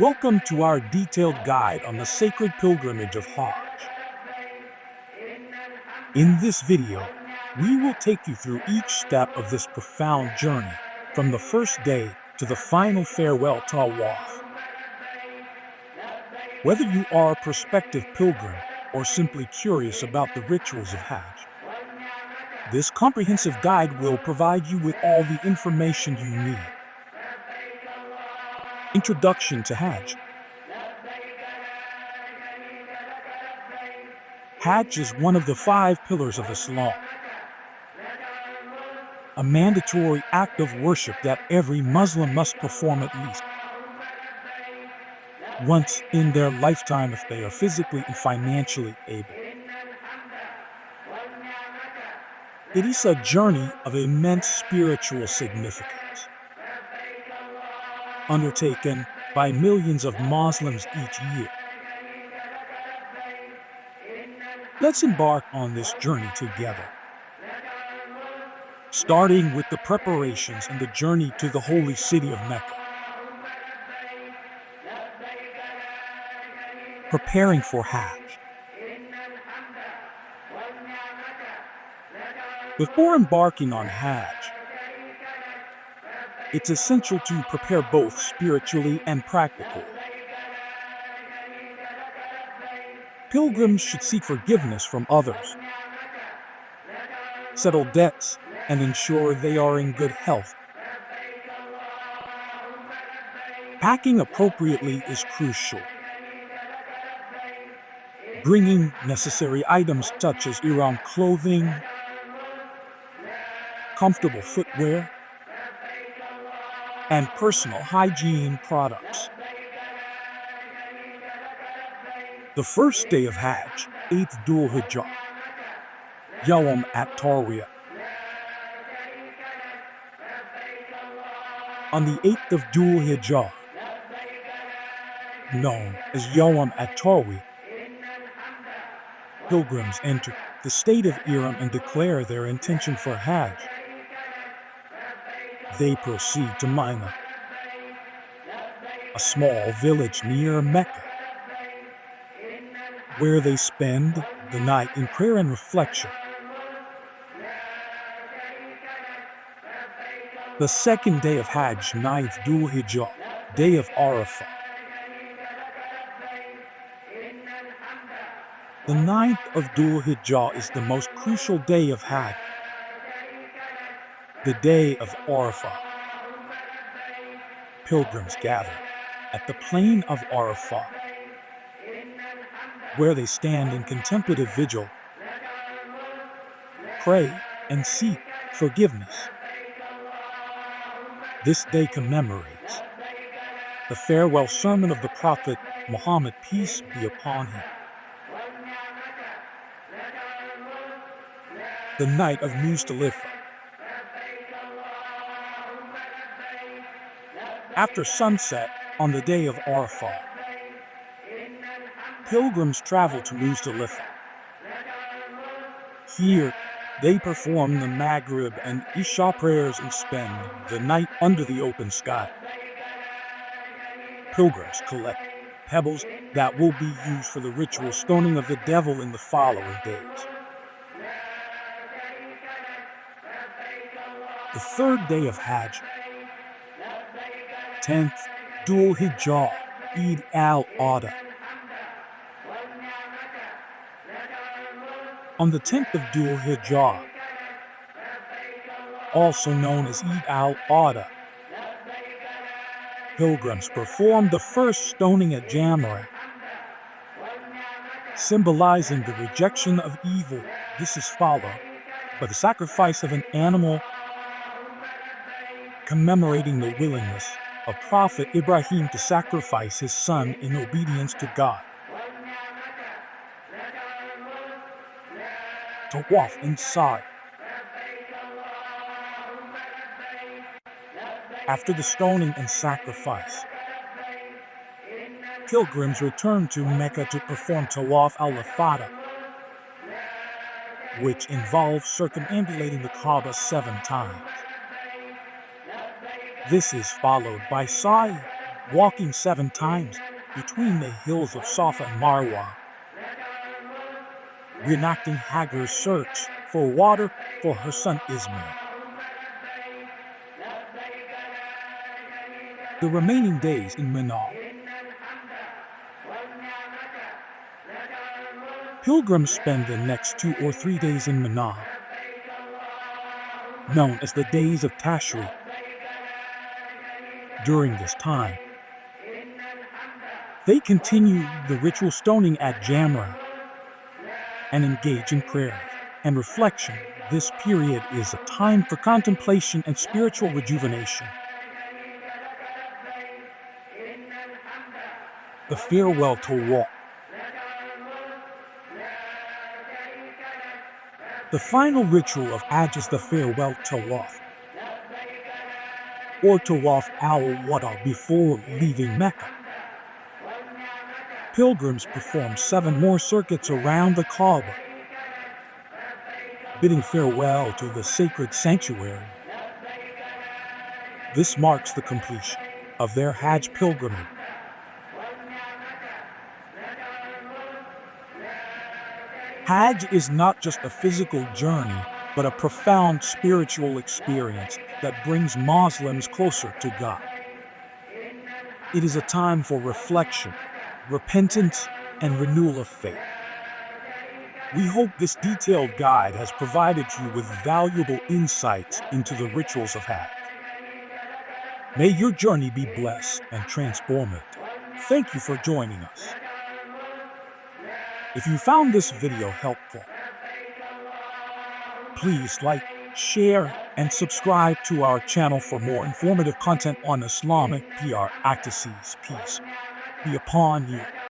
Welcome to our detailed guide on the sacred pilgrimage of Hajj. In this video, we will take you through each step of this profound journey, from the first day to the final farewell Tawaf. Whether you are a prospective pilgrim or simply curious about the rituals of Hajj, this comprehensive guide will provide you with all the information you need. Introduction to Hajj. Hajj is one of the 5 pillars of Islam, a mandatory act of worship that every Muslim must perform at least once in their lifetime if they are physically and financially able. It is a journey of immense spiritual significance, undertaken by millions of Muslims each year. Let's embark on this journey together, starting with the preparations and the journey to the holy city of Mecca. Preparing for Hajj. Before embarking on Hajj, it's essential to prepare both spiritually and practically. Pilgrims should seek forgiveness from others, settle debts, and ensure they are in good health. Packing appropriately is crucial. Bringing necessary items such as Iram clothing, comfortable footwear, and personal hygiene products. The first day of Hajj, 8th Dhul Hijjah, Yawm at-Tarwiyah. On the 8th of Dhul Hijjah, known as Yawm at-Tarwiyah, pilgrims enter the state of Iram and declare their intention for Hajj. They proceed to Mina, a small village near Mecca, where they spend the night in prayer and reflection. The second day of Hajj, 9th Dhul Hijjah, day of Arafat. The 9th of Dhul Hijjah is the most crucial day of Hajj, the day of Arafat. Pilgrims gather at the plain of Arafat, where they stand in contemplative vigil, pray, and seek forgiveness. This day commemorates the farewell sermon of the Prophet Muhammad, peace be upon him. The night of Muzdalifah. After sunset on the day of Arafat, pilgrims travel to Muzdalifah. Here, they perform the Maghrib and Isha prayers and spend the night under the open sky. Pilgrims collect pebbles that will be used for the ritual stoning of the devil in the following days. The third day of Hajj, 10th Dhul Hijjah, Eid al-Adha. On the 10th of Dhul Hijjah, also known as Eid al-Adha, pilgrims perform the first stoning at Jamrat, symbolizing the rejection of evil. This is followed by the sacrifice of an animal, commemorating the willingness of Prophet Ibrahim to sacrifice his son in obedience to God. Tawaf and Sai. After the stoning and sacrifice, pilgrims return to Mecca to perform Tawaf al-Ifada, which involves circumambulating the Kaaba 7 times. This is followed by Sai, walking 7 times between the hills of Safa and Marwa, reenacting Hagar's search for water for her son Ismail. The remaining days in Mina. Pilgrims spend the next 2 or 3 days in Mina, known as the days of Tashreeq. During this time, they continue the ritual stoning at Jamrah and engage in prayer and reflection. This period is a time for contemplation and spiritual rejuvenation. The farewell Tawaf. The final ritual of Hajj is the farewell Tawaf, or Tawaf al-Wada, before leaving Mecca. Pilgrims perform 7 more circuits around the Kaaba, bidding farewell to the sacred sanctuary. This marks the completion of their Hajj pilgrimage. Hajj is not just a physical journey, but a profound spiritual experience that brings Muslims closer to God. It is a time for reflection, repentance, and renewal of faith. We hope this detailed guide has provided you with valuable insights into the rituals of Hajj. May your journey be blessed and transformative. Thank you for joining us. If you found this video helpful, please like, share, and subscribe to our channel for more informative content on Islamic PR practices. Peace be upon you.